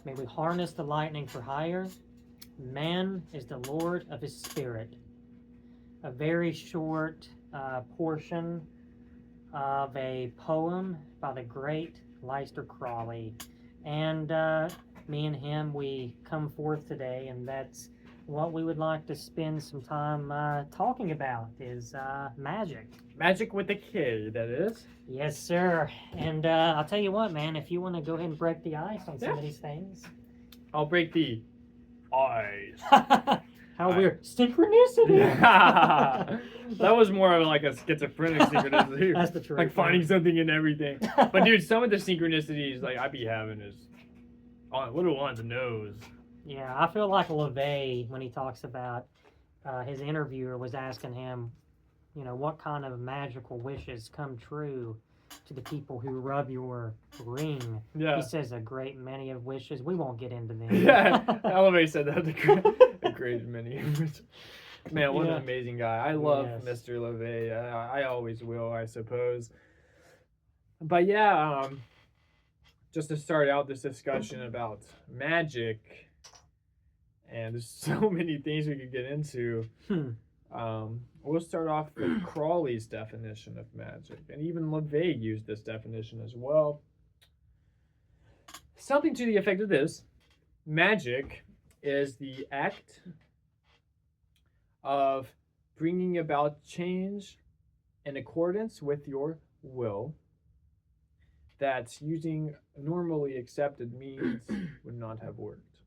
May we harness the lightning for hire. Man is the Lord of his spirit. A very short portion of a poem by the great Leicester Crowley. And me and him, we come forth today, and that's what we would like to spend some time talking about is magic. Magic with a K, that is. Yes, sir. And I'll tell you what, man, if you want to go ahead and break the ice on some of these things. I'll break the ice. How weird. Synchronicity. That was more of like a schizophrenic synchronicity. That's the truth. Like finding something in everything. But dude, some of the synchronicities like I be having is on little on the nose. Yeah, I feel like LaVey, when he talks about his interviewer was asking him, you know, what kind of magical wishes come true to the people who rub your ring. Yeah. He says a great many of wishes. We won't get into them. Yeah, LaVey said that a great many. Man, what an amazing guy. I love Mr. LaVey. I always will, I suppose. But yeah, just to start out this discussion about magic, and there's so many things we could get into. We'll start off with Crowley's definition of magic, and even LaVey used this definition as well. Something to the effect of this: magic is the act of bringing about change in accordance with your will that using normally accepted means would not have worked.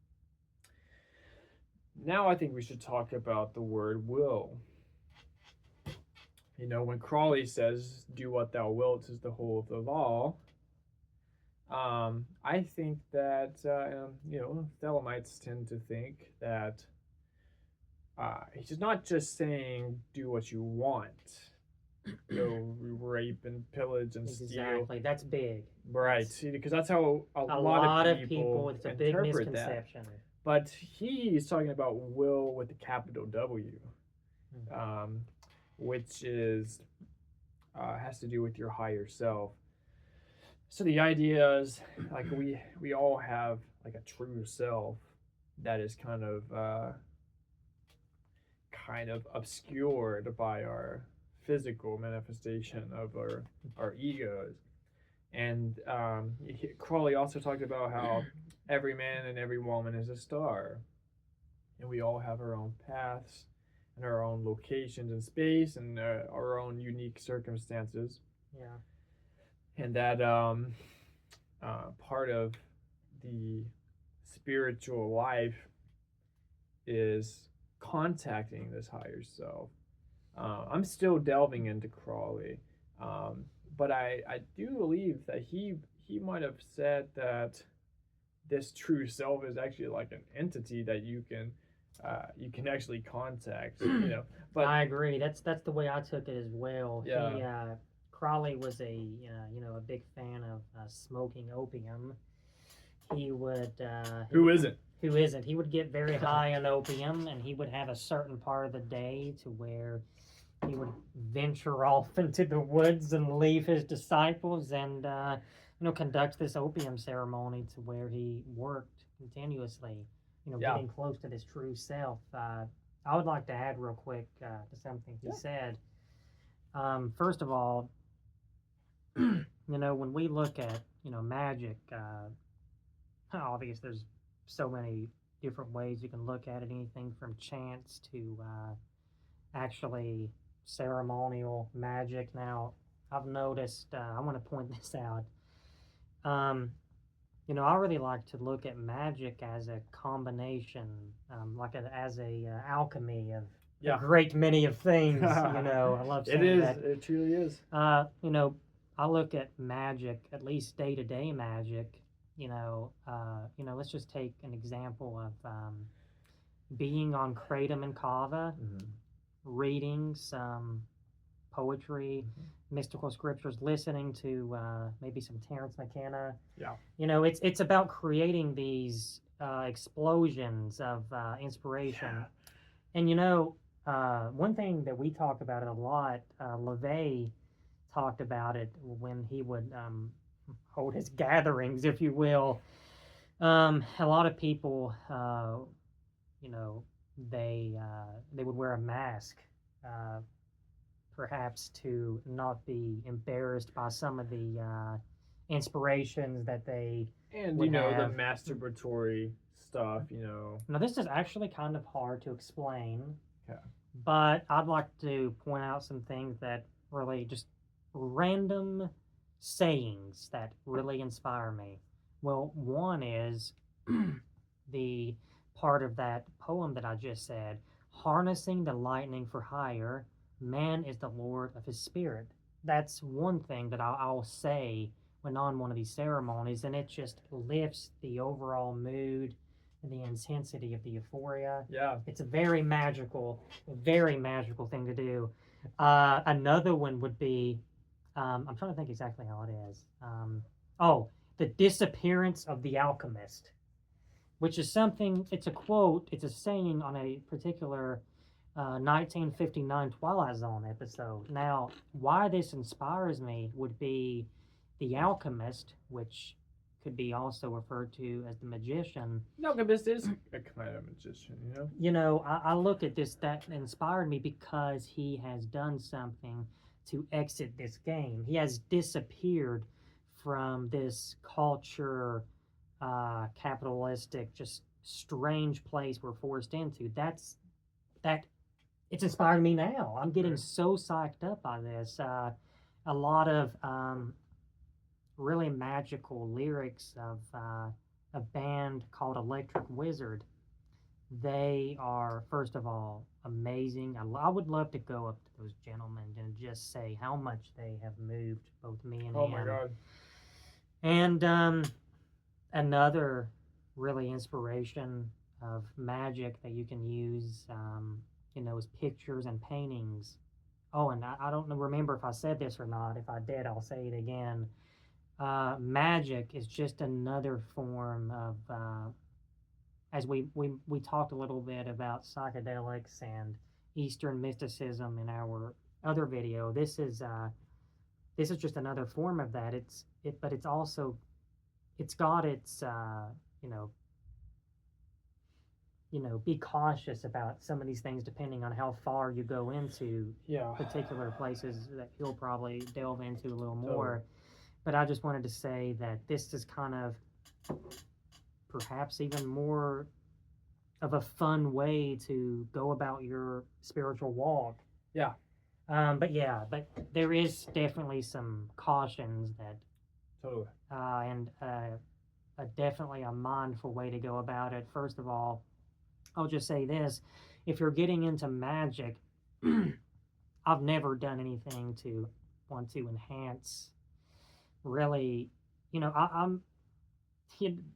Now I think we should talk about the word will. You know, when Crowley says, do what thou wilt is the whole of the law, I think that, Thelemites tend to think that he's not just saying do what you want, rape and pillage and steal. Exactly, that's big. Right, because that's how a lot of people it's a big misconception. That. But he's talking about will with a capital W, which is has to do with your higher self. So the idea is like we all have like a true self that is kind of obscured by our physical manifestation of our egos. And Crowley also talked about how every man and every woman is a star, and we all have our own paths and our own locations in space and our own unique circumstances. Yeah. And that part of the spiritual life is contacting this higher self. I'm still delving into Crowley, but I do believe that he might have said that this true self is actually like an entity that you can actually contact. But I agree. That's the way I took it as well. Yeah. Crowley was a big fan of smoking opium. He would Who isn't? He would get very high on opium, and he would have a certain part of the day to where he would venture off into the woods and leave his disciples and conduct this opium ceremony to where he worked continuously, getting close to this true self. I would like to add real quick to something he said. First of all, when we look at magic, obviously there's so many different ways you can look at it, anything from chance to actually ceremonial magic. Now, I've noticed, I want to point this out, I really like to look at magic as a combination, as a alchemy of a great many of things. I love saying that. It truly is. I look at magic, at least day-to-day magic. Let's just take an example of being on Kratom and Kava, reading some poetry, mystical scriptures, listening to maybe some Terence McKenna. Yeah. It's about creating these explosions of inspiration. And one thing that we talk about it a lot, LaVey talked about it when he would hold his gatherings, if you will. A lot of people, you know, they would wear a mask, uh, perhaps to not be embarrassed by some of the inspirations that they And would the have. masturbatory stuff. Now, this is actually kind of hard to explain, Yeah. but I'd like to point out some things that really just random sayings that really inspire me. Well, one is the part of that poem that I just said, harnessing the lightning for hire, man is the lord of his spirit. That's one thing that I'll say when on one of these ceremonies, and it just lifts the overall mood and the intensity of the euphoria. Yeah. It's a very magical thing to do. Another one would be, I'm trying to think exactly how it is. Oh, the disappearance of the alchemist, which is something, it's a quote, it's a saying on a particular 1959 Twilight Zone episode. Now, why this inspires me would be the alchemist, which could be also referred to as the magician. The alchemist is a kind of magician, I look at this, that inspired me because he has done something to exit this game. He has disappeared from this culture, capitalistic, just strange place we're forced into. That it's inspiring me now. I'm getting so psyched up by this. A lot of really magical lyrics of a band called Electric Wizard. They are, first of all, amazing. I would love to go up to those gentlemen and just say how much they have moved both me and Oh him. my God. And another really inspiration of magic that you can use, is pictures and paintings. Oh, and I don't remember if I said this or not. If I did, I'll say it again. Magic is just another form of, as we talked a little bit about psychedelics and Eastern mysticism in our other video. This is just another form of that. But it's also, it's got its, be cautious about some of these things depending on how far you go into particular places that he'll probably delve into a little more. But I just wanted to say that this is kind of perhaps even more of a fun way to go about your spiritual walk. Yeah. But there is definitely some cautions that Totally. and definitely a mindful way to go about it. First of all, I'll just say this: if you're getting into magic, I've never done anything to want to enhance. Really, I'm.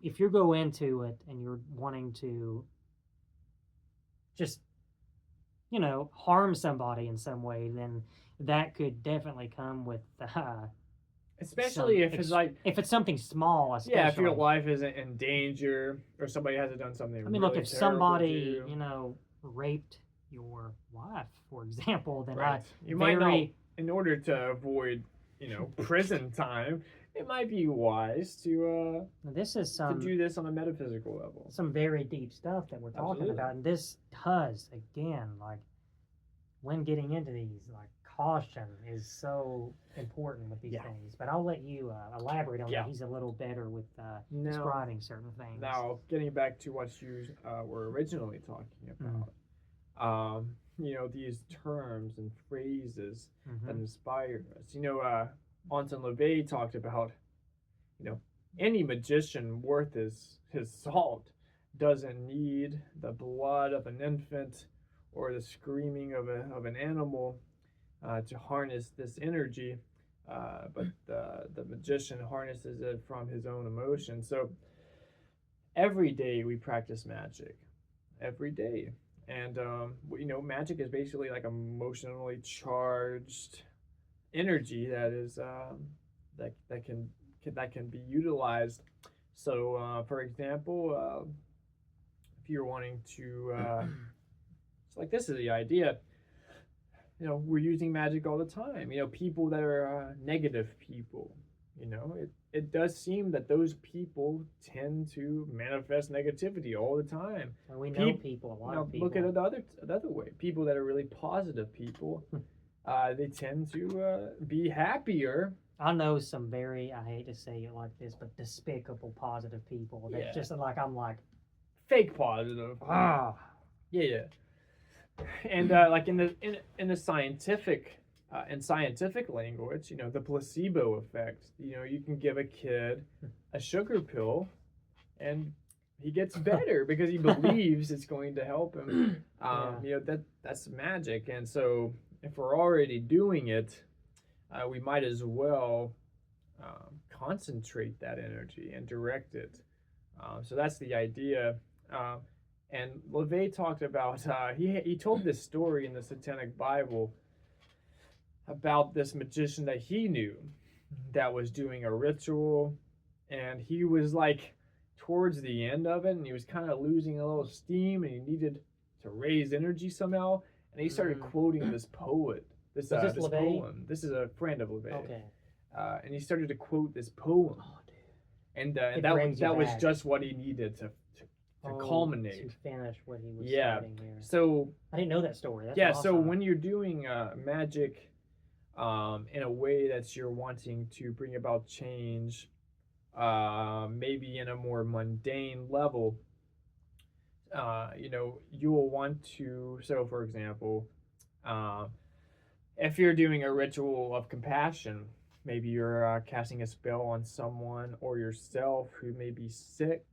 If you go into it and you're wanting to just, harm somebody in some way, then that could definitely come with. Especially if it's like, if it's something small, especially. Yeah, if your life isn't in danger or somebody hasn't done something. I mean, really look, if terrible somebody, to you, raped your wife, for example, then right. You might not, in order to avoid, prison time, it might be wise to this is to do this on a metaphysical level. Some very deep stuff that we're talking about, and this does, again, like, when getting into these, like, caution is so important with these things. But I'll let you elaborate on that. He's a little better with describing certain things. Now, getting back to what you were originally talking about, these terms and phrases that inspire us. Anton LaVey talked about, any magician worth his salt doesn't need the blood of an infant or the screaming of an animal to harness this energy, but the magician harnesses it from his own emotion. So every day we practice magic, every day, and magic is basically like emotionally charged energy that is that can be utilized. So, for example, if you're wanting to, it's like, this is the idea. We're using magic all the time. People that are negative people, You know, it does seem that those people tend to manifest negativity all the time. And we know people, a lot of people. Look at it the other way. People that are really positive people, they tend to be happier. I know some very, I hate to say it like this, but despicable positive people. That's just like, I'm like, fake positive. Yeah. And like in the scientific in scientific language, you know, the placebo effect. You know, you can give a kid a sugar pill, and he gets better because he believes it's going to help him. You know, that's magic. And so if we're already doing it, we might as well concentrate that energy and direct it. So that's the idea. And LaVey talked about, he told this story in the Satanic Bible about this magician that he knew that was doing a ritual, and he was like towards the end of it, and he was kind of losing a little steam, and he needed to raise energy somehow, and he started quoting this poet, this poem. This is a friend of LaVey. Okay. And he started to quote this poem. Oh, dude. And that was just what he needed to culminate. To finish what he was starting here. So I didn't know that story. That's awesome. So when you're doing magic in a way that you're wanting to bring about change, maybe in a more mundane level, you know, you will want to, so for example, if you're doing a ritual of compassion, maybe you're casting a spell on someone or yourself who may be sick,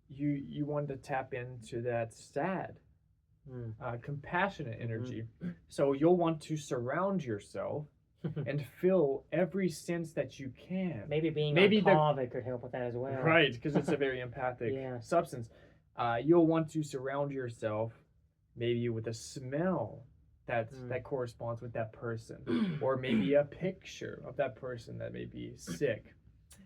you want to tap into that sad, compassionate energy. So you'll want to surround yourself and feel every sense that you can. Maybe being on Kava could help with that as well. Right, because it's a very empathic substance. You'll want to surround yourself maybe with a smell that corresponds with that person, or maybe a picture of that person that may be sick,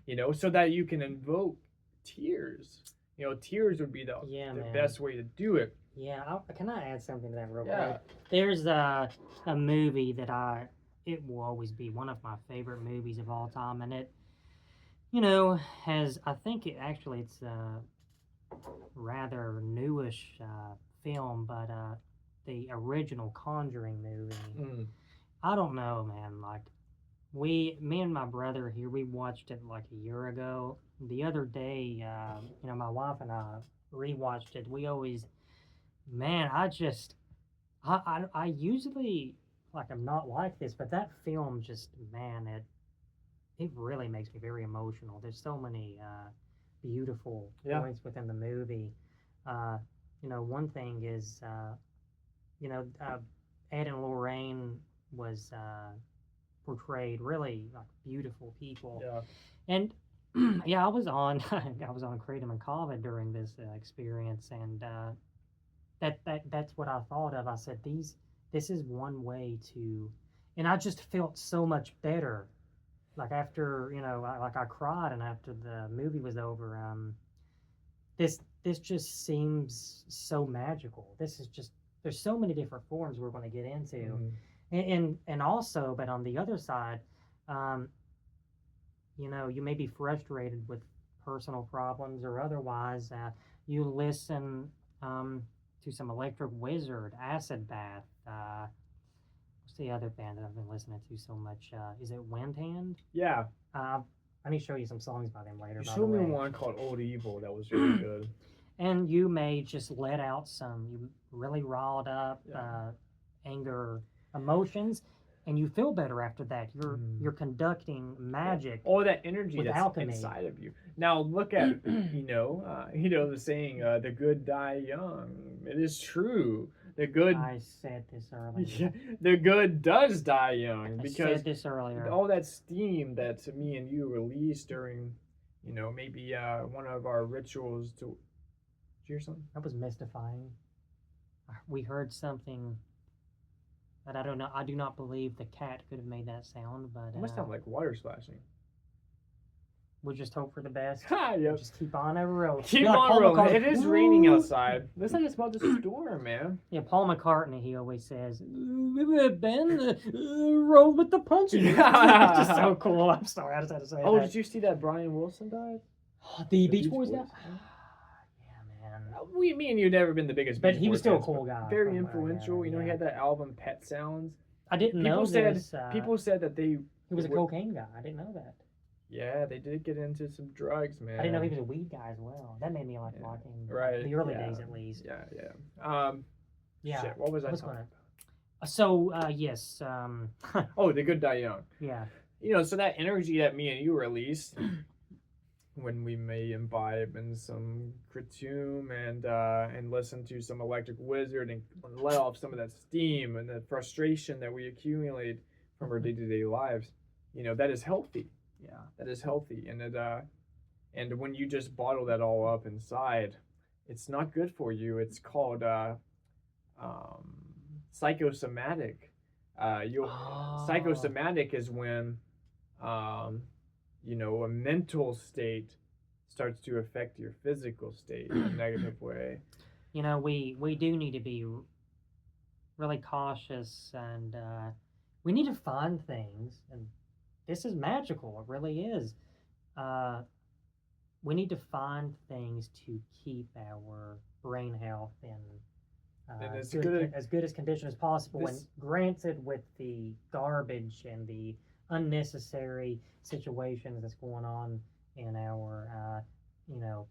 you know, so that you can invoke tears. You know, tears would be the best way to do it. Yeah, can I add something to that real quick? There's a movie that it will always be one of my favorite movies of all time, and it, you know, it's a rather newish film, but the original Conjuring movie. I don't know, man. Like, me and my brother here, we watched it like a year ago. The other day, you know, my wife and I rewatched it. We always, man, I usually, like, I'm not like this, but that film just, man, it really makes me very emotional. There's so many beautiful points within the movie. You know, one thing is, you know, Ed and Lorraine was portrayed really like beautiful people. And I was on Kratom and Kava during this experience, and that's what I thought of. I said, this is one way to, and I just felt so much better. Like after, you know, I cried, and after the movie was over, this just seems so magical. This is just, there's so many different forms we're going to get into. And also, but on the other side, you know, you may be frustrated with personal problems or otherwise. You listen to some Electric Wizard, Acid Bath. What's the other band that I've been listening to so much? Is it Windhand? Yeah. I need to show you some songs by them later. You showed me one called Old Evil that was really good. And you may just let out some really riled up anger, emotions, and you feel better after that. You're conducting magic. All that energy that's alchemy inside of you. Now look at you know the saying, the good die young. It is true. The good. I said this earlier. Yeah, the good does die young I because said this earlier. All that steam that me and you released during, you know, maybe one of our rituals to. Did you hear something? That was mystifying. We heard something. But I don't know. I do not believe the cat could have made that sound. But it must sound like water splashing. we'll just hope for the best. Yep. Just keep on our road. Keep Like on Paul rolling. McCartney. It is raining outside. Looks like it's about to storm, man. Yeah, Paul McCartney, he always says, Ben, roll with the punches. It's just so cool. I'm sorry, I just had to say that. Oh, did you see that Brian Wilson died? The Beach Boys guy? Yeah. Yeah, man. Me and you never been the biggest But Beach he was Boys still a fans, cool but guy. very from influential. what I You know, he gathered, had that album Pet Sounds. I didn't know this. People said that they... He was a cocaine guy. I didn't know that. Yeah, they did get into some drugs, man. I didn't know he was a weed guy as well. That made me like him. Right. The early days, at least. Yeah. Yeah. Shit, what was I talking about? So, yes. Oh, The Good Die Young. Yeah. You know, so that energy that me and you release when we may imbibe in some Kratom and listen to some Electric Wizard and let off some of that steam and the frustration that we accumulate from our day-to-day lives, you know, that is healthy. Yeah. That is healthy. And when you just bottle that all up inside, it's not good for you. It's called psychosomatic. Psychosomatic is when you know, a mental state starts to affect your physical state in a negative way. You know, we do need to be really cautious, and we need to find things, and this is magical, it really is. We need to find things to keep our brain health in as good as condition as possible, and granted with the garbage and the unnecessary situations that's going on in our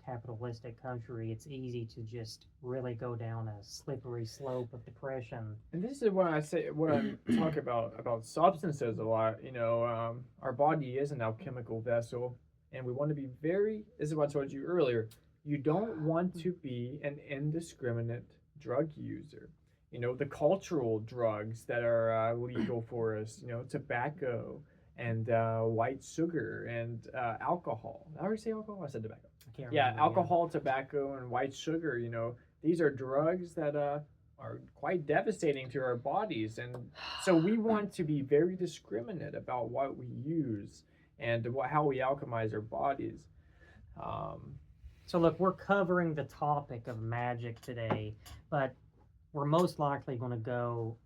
capitalistic country, it's easy to just really go down a slippery slope of depression. And this is when I talk about substances a lot. You know, our body is an alchemical vessel, and we want to be this is what I told you earlier, you don't want to be an indiscriminate drug user. You know, the cultural drugs that are legal for us, you know, tobacco and white sugar and alcohol. Did I already say alcohol? I said tobacco. I can't remember, alcohol, tobacco, and white sugar, you know, these are drugs that are quite devastating to our bodies. And so we want to be very discriminate about what we use and how we alchemize our bodies. So look, we're covering the topic of magic today, but we're most likely going to go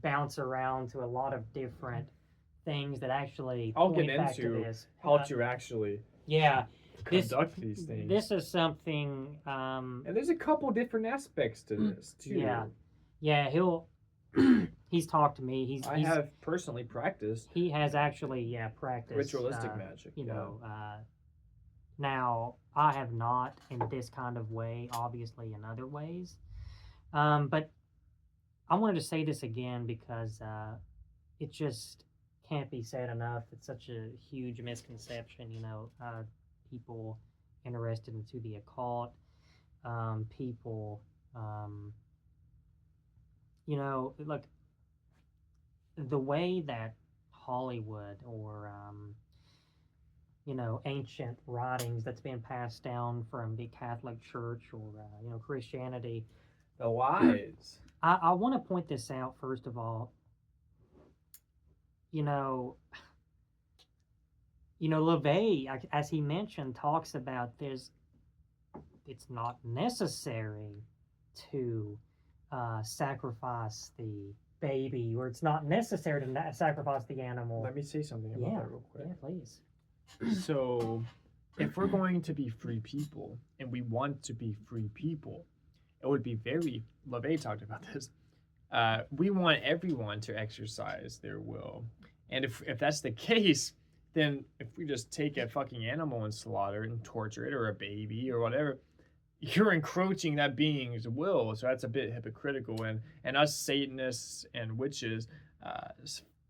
bounce around to a lot of different things that actually I'll point get back into to this. how to actually conduct these things. This is something and there's a couple different aspects to this too. Yeah, he's talked to me. I have personally practiced. He has actually practiced ritualistic magic. You know, now I have not in this kind of way, obviously in other ways. But I wanted to say this again because it just can't be said enough. It's such a huge misconception, you know, people interested into the occult, people, you know, look, the way that Hollywood or, you know, ancient writings that's been passed down from the Catholic Church or, you know, Christianity. The lies. I want to point this out, first of all. You know, LaVey, as he mentioned, talks about it's not necessary to sacrifice the baby, or it's not necessary to sacrifice the animal. Let me say something about that real quick. Yeah, please. So, if we're going to be free people, and we want to be free people, it would be LaVey talked about this, we want everyone to exercise their will. And if that's the case, then if we just take a fucking animal and slaughter it and torture it, or a baby or whatever, you're encroaching that being's will. So that's a bit hypocritical. And us Satanists and witches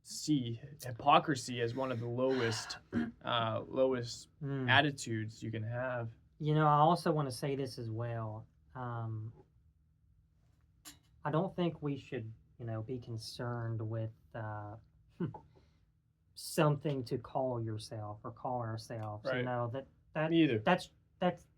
see hypocrisy as one of the lowest attitudes you can have. You know, I also want to say this as well. I don't think we should, you know, be concerned with something to call yourself or call ourselves. Right. You know, that either. That's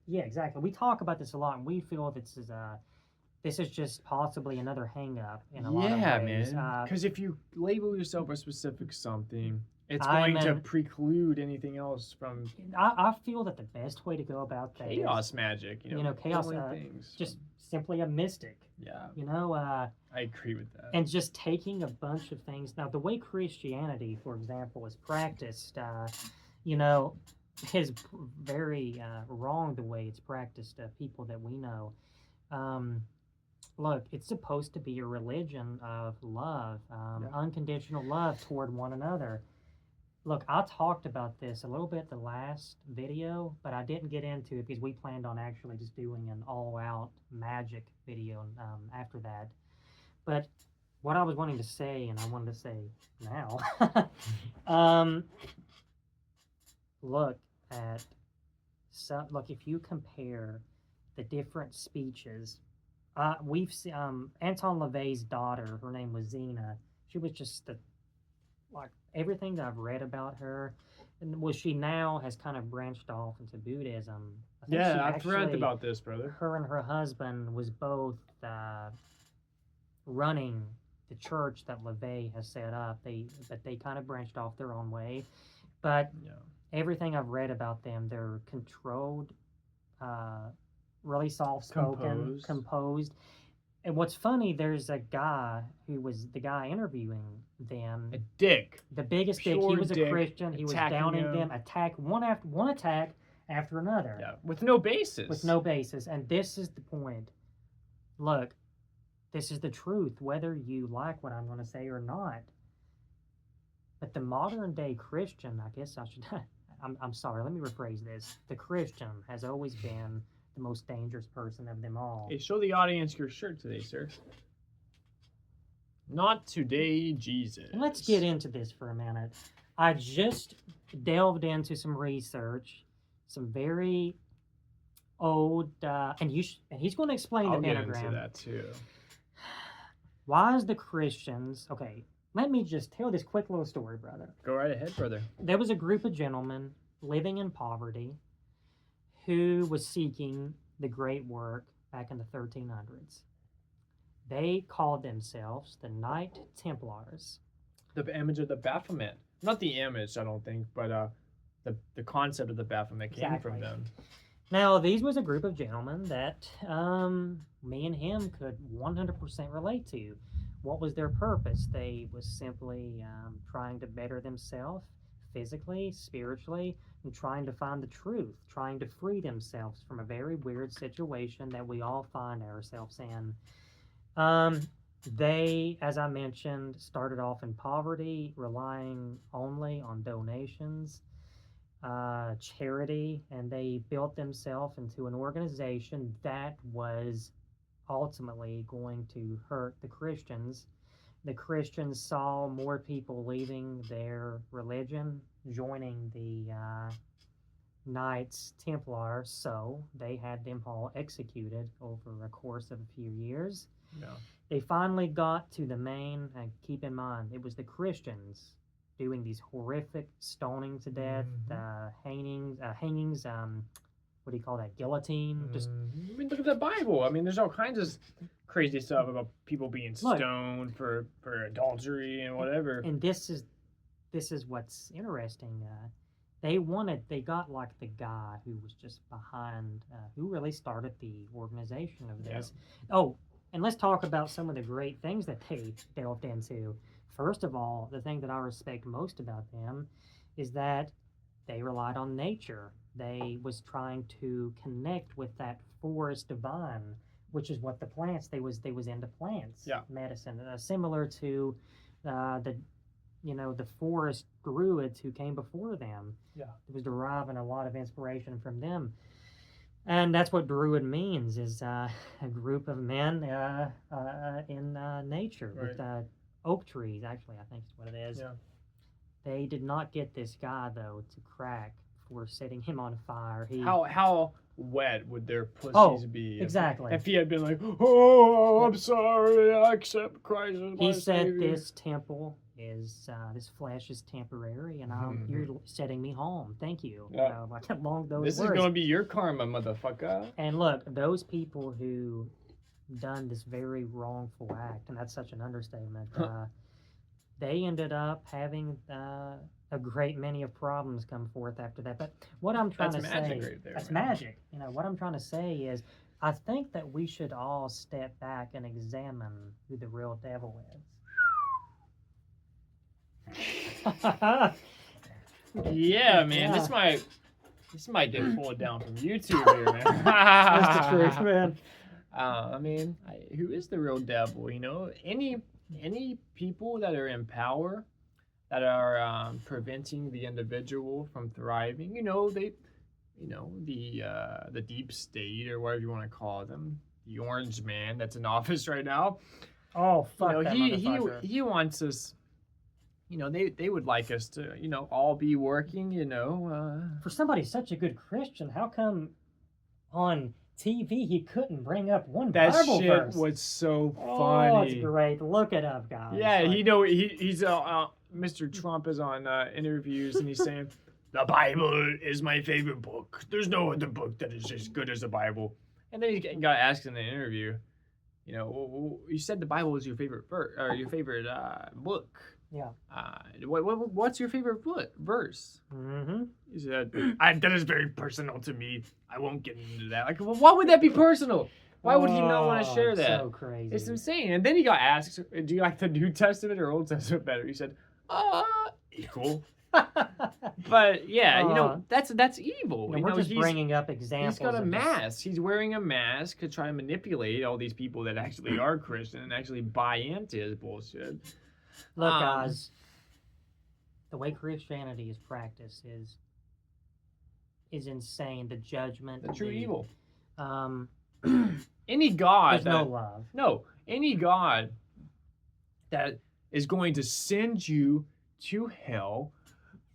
yeah, exactly. We talk about this a lot, and we feel this is just possibly another hang up in a lot of ways. Yeah, man. Because if you label yourself a specific something, It's going to preclude anything else from. I feel that the best way to go about that chaos magic, chaos, just simply a mystic. Yeah. I agree with that. And just taking a bunch of things. Now, the way Christianity, for example, is practiced, is very wrong the way it's practiced. People that we know. Look, it's supposed to be a religion of love, unconditional love toward one another. Look, I talked about this a little bit the last video, but I didn't get into it because we planned on actually just doing an all-out Magick video after that. But what I was wanting to say, and I wanted to say now, look, if you compare the different speeches, we've seen Anton LaVey's daughter. Her name was Zena. She was just everything that I've read about her, and she now has kind of branched off into Buddhism. I've read about this, brother. Her and her husband was both running the church that LaVey has set up. They kind of branched off their own way, but everything I've read about them, they're controlled, really soft-spoken, composed. And what's funny, there's a guy who was the guy interviewing them. A dick. The biggest dick. He was a Christian. He was downing them. One attack after another. Yeah, with no basis. And this is the point. Look, this is the truth, whether you like what I'm going to say or not. But the modern day Christian, I guess I should... I'm sorry, let me rephrase this. The Christian has always been the most dangerous person of them all. Hey, show the audience your shirt today, sir. Not today, Jesus. And let's get into this for a minute. I just delved into some research, some very old, and he's going to explain the pentagram. I'll get into that too. Why is the Christians... Okay, let me just tell this quick little story, brother. Go right ahead, brother. There was a group of gentlemen living in poverty who was seeking the great work back in the 1300s. They called themselves the Knight Templars. The image of the Baphomet. Not the image, I don't think, but the concept of the Baphomet came from them. Now, these was a group of gentlemen that me and him could 100% relate to. What was their purpose? They was simply trying to better themselves physically, spiritually, and trying to find the truth, trying to free themselves from a very weird situation that we all find ourselves in. They, as I mentioned, started off in poverty, relying only on donations, charity, and they built themselves into an organization that was ultimately going to hurt the Christians. The Christians saw more people leaving their religion, joining the Knights Templar, so they had them all executed over a course of a few years. Yeah. They finally got to the main, and keep in mind, it was the Christians doing these horrific stoning to death, hangings, what do you call that, guillotine? Just I mean, look at the Bible. I mean, there's all kinds of crazy stuff about people being stoned for adultery and whatever. And this is what's interesting. They got like the guy who was just behind, who really started the organization of this. Yeah. Oh, and let's talk about some of the great things that they delved into. First of all, the thing that I respect most about them is that they relied on nature. They was trying to connect with that forest divine, which is what the plants, they was into plants, medicine, similar to the forest druids who came before them. Yeah, it was deriving a lot of inspiration from them. And that's what druid means, is a group of men in nature, with oak trees, actually, I think is what it is. Yeah. They did not get this guy, though, to crack for setting him on fire. How wet would their pussies be? Exactly. If he had been like, oh, I'm sorry, I accept Christ as my He said, Savior. this temple is, this flesh is temporary, and you're setting me home. Thank you. Yeah. Along those this words. is going to be your karma, motherfucker. And look, those people who done this very wrongful act, and that's such an understatement, they ended up having a great many of problems come forth after that. But what I'm trying That's to magic say, right there, that's man. magic. What I'm trying to say is, I think that we should all step back and examine who the real devil is. Yeah, man. Yeah. This might get pulled down from YouTube here, man. That's the truth, man. I mean, who is the real devil? Any people that are in power, that are preventing the individual from thriving. The deep state, or whatever you want to call them, the orange man that's in office right now. Oh, fuck that he motherfucker. he wants us. They would like us to all be working. For somebody such a good Christian, how come on TV he couldn't bring up one That Bible shit verse? was so Oh, it's funny. great. Look it up, guys. Yeah, he's Mr. Trump is on interviews and he's saying the Bible is my favorite book. There's no other book that is as good as the Bible. And then he got asked in the interview, you said the Bible was your favorite book. Yeah. What's your favorite verse? Mm-hmm. He said, that is very personal to me. I won't get into that. Like, well, why would that be personal? Why would he not want to share that? So crazy. It's insane. And then he got asked, do you like the New Testament or Old Testament better? He said, equal. But yeah, that's evil. We're just bringing up examples. He's got a mask. He's wearing a mask to try and manipulate all these people that actually are Christian and actually buy into his bullshit. Look, guys, the way Christianity is practiced is insane. The judgment, the true evil. Any God, there's no love. No, any God that is going to send you to hell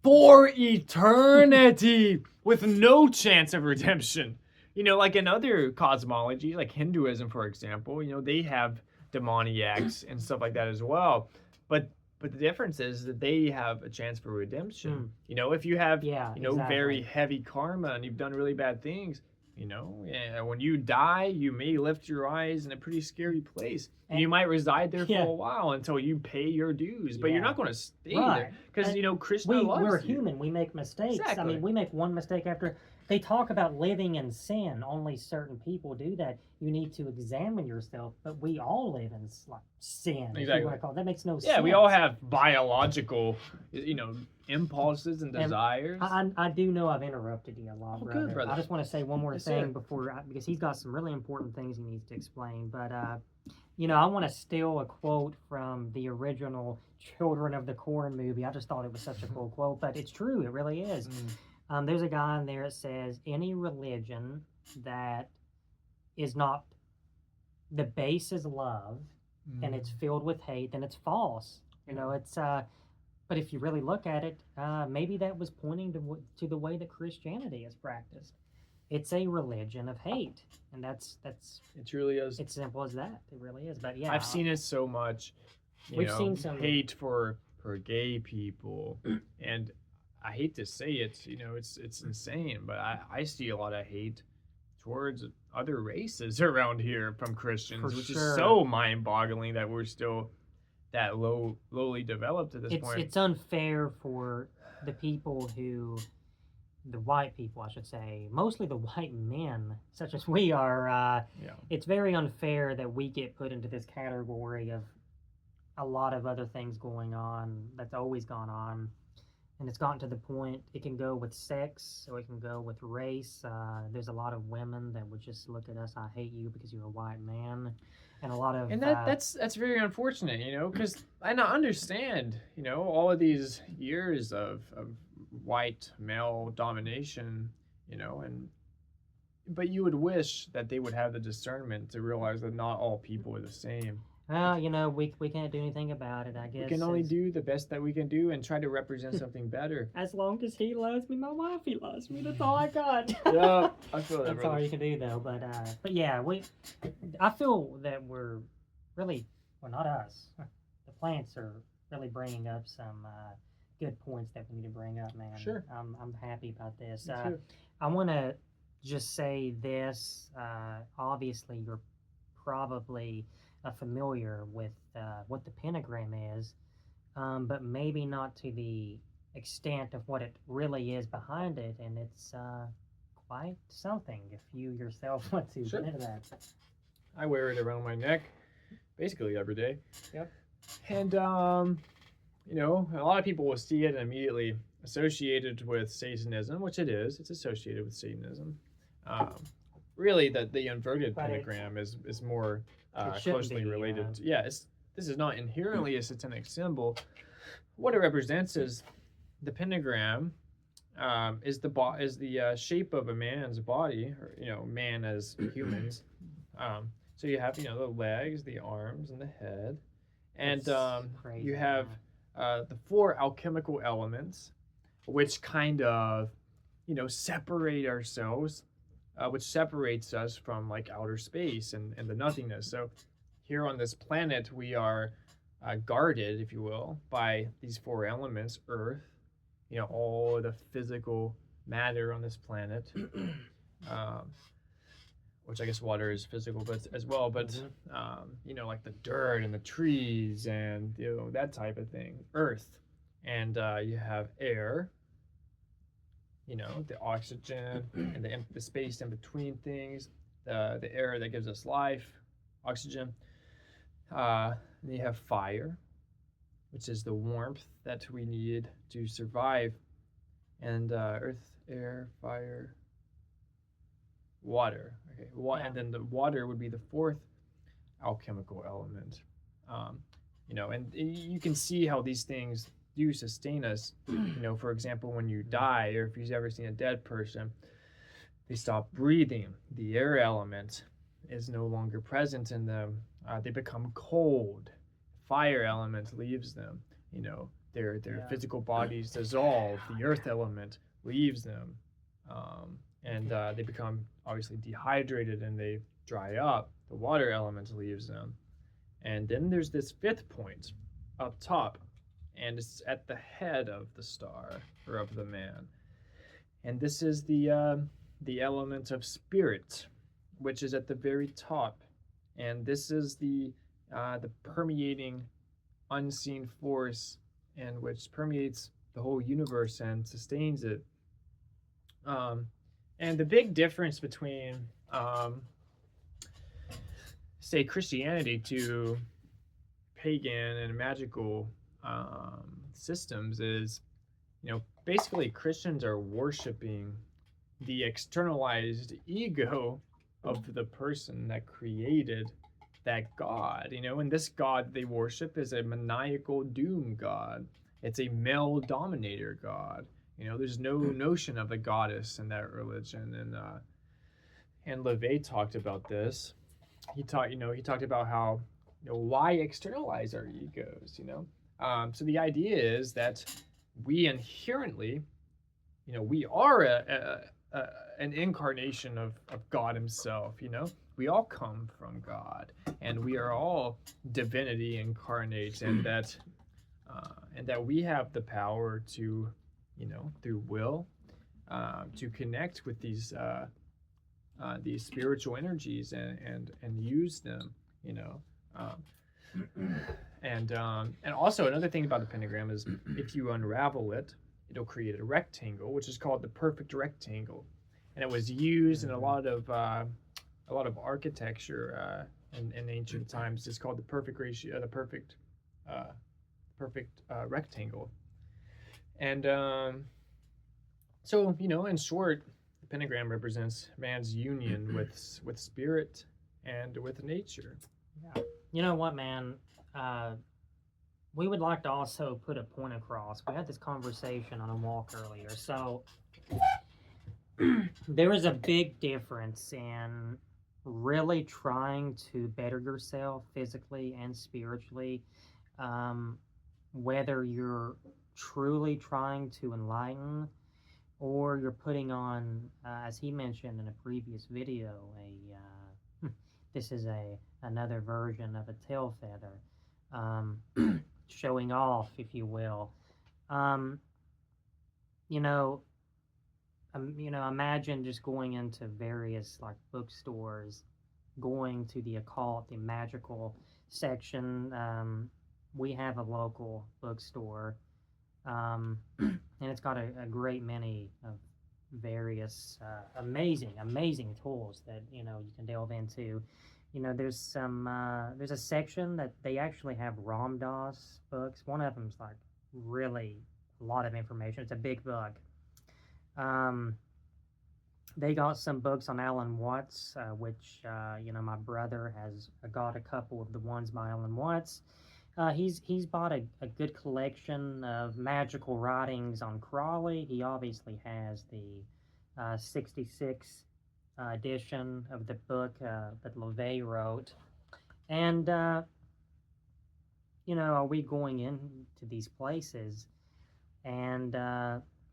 for eternity with no chance of redemption. Like in other cosmology, like Hinduism, for example, they have demoniacs and stuff like that as well. But the difference is that they have a chance for redemption. If you have, exactly, very heavy karma and you've done really bad things, when you die, you may lift your eyes in a pretty scary place. And you might reside there for a while until you pay your dues, but you're not going to stay there because, Krishna loves we're you. Human. We make mistakes. Exactly. I mean, we make one mistake after. They talk about living in sin. Only certain people do that. You need to examine yourself, but we all live in sin. Exactly. If you want to call it. That makes no sense. Yeah, we all have biological, impulses and desires. I do know I've interrupted you a lot, brother. Good, brother. I just want to say one more thing because he's got some really important things he needs to explain. But I want to steal a quote from the original Children of the Corn movie. I just thought it was such a cool quote, but it's true. It really is. There's a guy in there that says any religion that is not, the base is love, and it's filled with hate, then it's false. It's but if you really look at it, maybe that was pointing to the way that Christianity is practiced. It's a religion of hate, and that's it truly is. It's simple as that. It really is. But yeah, I've seen it so much. We've seen some hate for gay people, and I hate to say it, it's insane, but I see a lot of hate towards other races around here from Christians, which is so mind-boggling that we're still that lowly developed at this point. It's unfair for the people the white people, I should say, mostly the white men, such as we are. It's very unfair that we get put into this category of a lot of other things going on that's always gone on. And it's gotten to the point, it can go with sex, or it can go with race. There's a lot of women that would just look at us, I hate you because you're a white man. And a lot of... And that's very unfortunate, because I understand, all of these years of white male domination, but you would wish that they would have the discernment to realize that not all people are the same. Well, we can't do anything about it, I guess. We can only do the best that we can do and try to represent something better. As long as he loves me, my wife, he loves me. That's all I got. Yeah, I feel that. That's all you can do, though. But yeah, I feel that we're really, well, not us. The plants are really bringing up some good points that we need to bring up, man. Sure. I'm happy about this. Me too. I want to just say this. Obviously, you're probably familiar with what the pentagram is, but maybe not to the extent of what it really is behind it, and it's quite something if you yourself want to Sure. get into that. I wear it around my neck basically every day. Yep. And you know, a lot of people will see it and immediately associated with Satanism, which it is. It's associated with Satanism. Really, the inverted But pentagram is more it shouldn't closely be, related. This is not inherently a satanic symbol. What it represents is the pentagram is the shape of a man's body, or you know, man as humans. So you have, you know, the legs, the arms, and the head, and crazy, you have the four alchemical elements, which kind of, you know, separate ourselves, which separates us from like outer space and the nothingness. So here on this planet, we are guarded, if you will, by these four elements: earth, you know, all the physical matter on this planet. Which I guess water is physical, but as well, but you know, like the dirt and the trees and, you know, that type of thing. Earth, and you have air, you know, the oxygen and the space in between things, the air that gives us life, oxygen. Then you have fire, which is the warmth that we need to survive, and earth, air, fire, water. Okay, and then the water would be the fourth alchemical element. You know, and you can see how these things do sustain us. You know, for example, when you die, or if you've ever seen a dead person, they stop breathing. The air element is no longer present in them. They become cold. Fire element leaves them. You know, their physical bodies dissolve. The earth element leaves them. And they become obviously dehydrated and they dry up. The water element leaves them. And then there's this fifth point up top, and it's at the head of the star, or of the man. And this is the element of spirit, which is at the very top. And this is the permeating unseen force, and which permeates the whole universe and sustains it. And the big difference between, say, Christianity to pagan and magical systems is, you know, basically Christians are worshiping the externalized ego of the person that created that god, you know, and this god they worship is a maniacal doom god. It's a male dominator god. You know, there's no notion of a goddess in that religion, and LaVey talked about this. He talked about how, you know, why externalize our egos, you know. So the idea is that we inherently, you know, we are an incarnation of God Himself. You know, we all come from God, and we are all divinity incarnate, and that we have the power to, you know, through will, to connect with these spiritual energies and use them, you know. And also another thing about the pentagram is if you unravel it, it'll create a rectangle, which is called the perfect rectangle, and it was used in a lot of architecture in ancient times. It's called the perfect ratio, the perfect rectangle. And so, you know, in short, the pentagram represents man's union with spirit and with nature. Yeah. You know what, man? We would like to also put a point across. We had this conversation on a walk earlier. So there is a big difference in really trying to better yourself physically and spiritually, whether you're truly trying to enlighten, or you're putting on, as he mentioned in a previous video, this is another version of a tail feather, showing off, if you will. You know, imagine just going into various like bookstores, going to the occult, the magical section. We have a local bookstore And it's got a great many of various amazing tools that you know you can delve into. You know, there's a section that they actually have Ram Dass books. One of them's like really a lot of information. It's a big book. Um, they got some books on Alan Watts, which you know my brother has got a couple of the ones by Alan Watts. He's bought a good collection of magical writings on Crawley. He obviously has the 66 edition of the book that LeVay wrote. And, you know, are we going into these places and,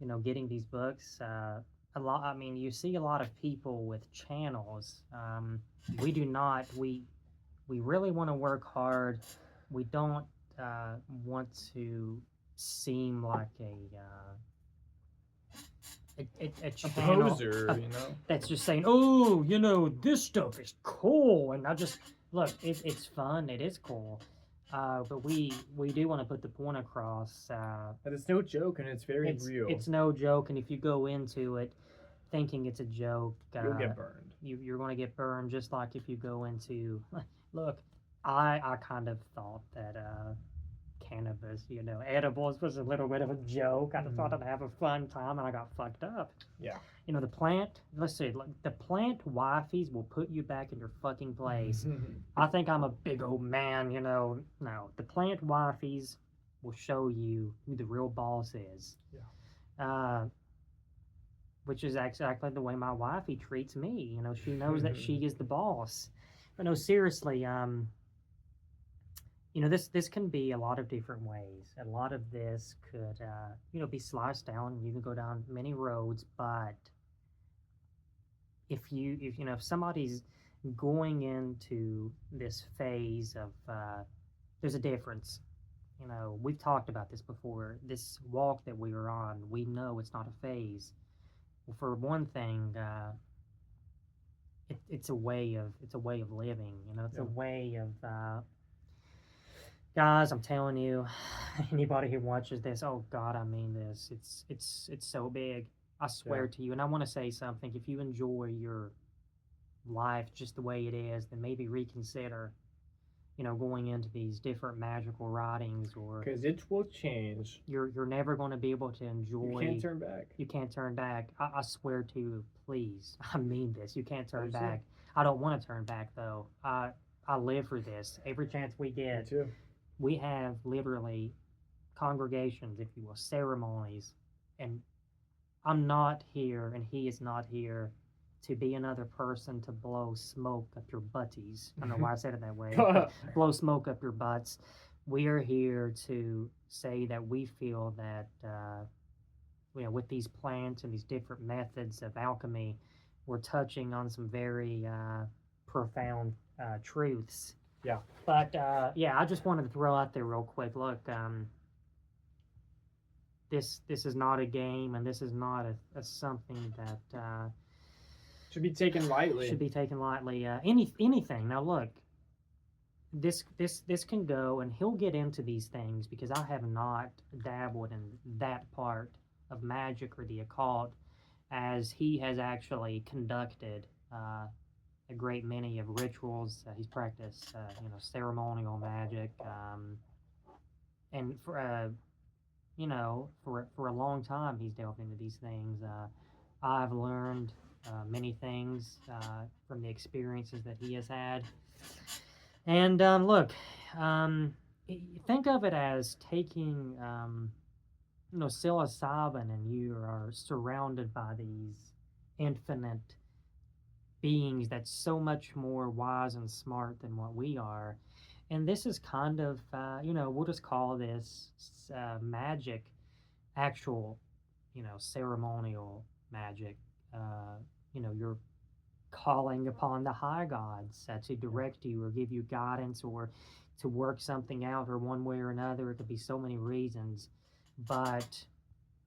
you know, getting these books? A lot, I mean, you see a lot of people with channels. We do not, we really want to work hard. We don't want to seem like a channel poser, you know, that's just saying, oh, you know, this stuff is cool, and I just look, it's fun, it is cool, but we do want to put the point across. but it's no joke and it's very real. It's no joke, and if you go into it thinking it's a joke, you'll get burned. You're going to get burned, just like if you go into look. I kind of thought that cannabis, you know, edibles was a little bit of a joke. I thought I'd have a fun time, and I got fucked up. Yeah. You know, the plant, let's see, like, the plant wifeys will put you back in your fucking place. I think I'm a big old man, you know. No, the plant wifeys will show you who the real boss is. Yeah. Which is exactly the way my wifey treats me. You know, she knows that she is the boss. But no, seriously, you know, this can be a lot of different ways. A lot of this could, you know, be sliced down. You can go down many roads, but if you know, if somebody's going into this phase of, there's a difference. You know, we've talked about this before. This walk that we are on, we know it's not a phase. Well, for one thing, it's a way of living. You know, it's a way of. Guys, I'm telling you, anybody who watches this, oh God, I mean this. It's so big. I swear to you. And I want to say something. If you enjoy your life just the way it is, then maybe reconsider, you know, going into these different magical writings, or because it will change. You're never going to be able to enjoy. You can't turn back. You can't turn back. I swear to you, please. I mean this. You can't turn back. I don't want to turn back though. I live for this. Every chance we get. Me too. We have literally congregations, if you will, ceremonies, and I'm not here, and he is not here to be another person to blow smoke up your butties. I don't know why I said it that way. Blow smoke up your butts. We are here to say that we feel that, you know, with these plants and these different methods of alchemy, we're touching on some very profound truths. Yeah. But yeah, I just wanted to throw out there real quick. Look, this is not a game, and this is not a something that should be taken lightly. Should be taken lightly. Anything. Now look, this can go, and he'll get into these things because I have not dabbled in that part of magic or the occult, as he has actually conducted. A great many of rituals. He's practiced, you know, ceremonial magic, and for you know, for a long time he's delved into these things. I've learned many things from the experiences that he has had. And look, think of it as taking, you know, psilocybin, and you are surrounded by these infinite beings that's so much more wise and smart than what we are. And this is kind of, you know, we'll just call this magic, actual, you know, ceremonial magic. You know, you're calling upon the high gods to direct you or give you guidance or to work something out, or one way or another. It could be so many reasons. But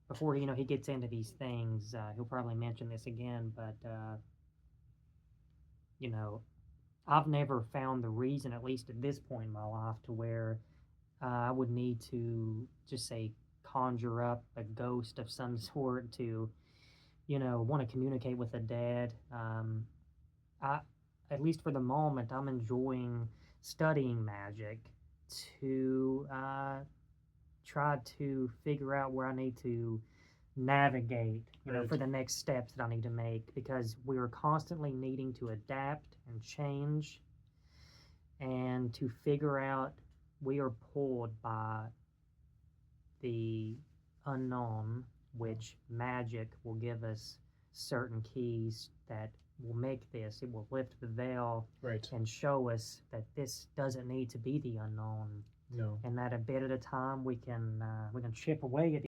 before, you know, he gets into these things, he'll probably mention this again, but you know, I've never found the reason, at least at this point in my life, to where I would need to just say conjure up a ghost of some sort to, you know, want to communicate with the dead. I, at least for the moment, I'm enjoying studying magic to try to figure out where I need to navigate, you know, Right. for the next steps that I need to make, because we are constantly needing to adapt and change and to figure out. We are pulled by the unknown, which magic will give us certain keys that will make this. It will lift the veil Right. and show us that this doesn't need to be the unknown, No. and that a bit at a time we can chip away at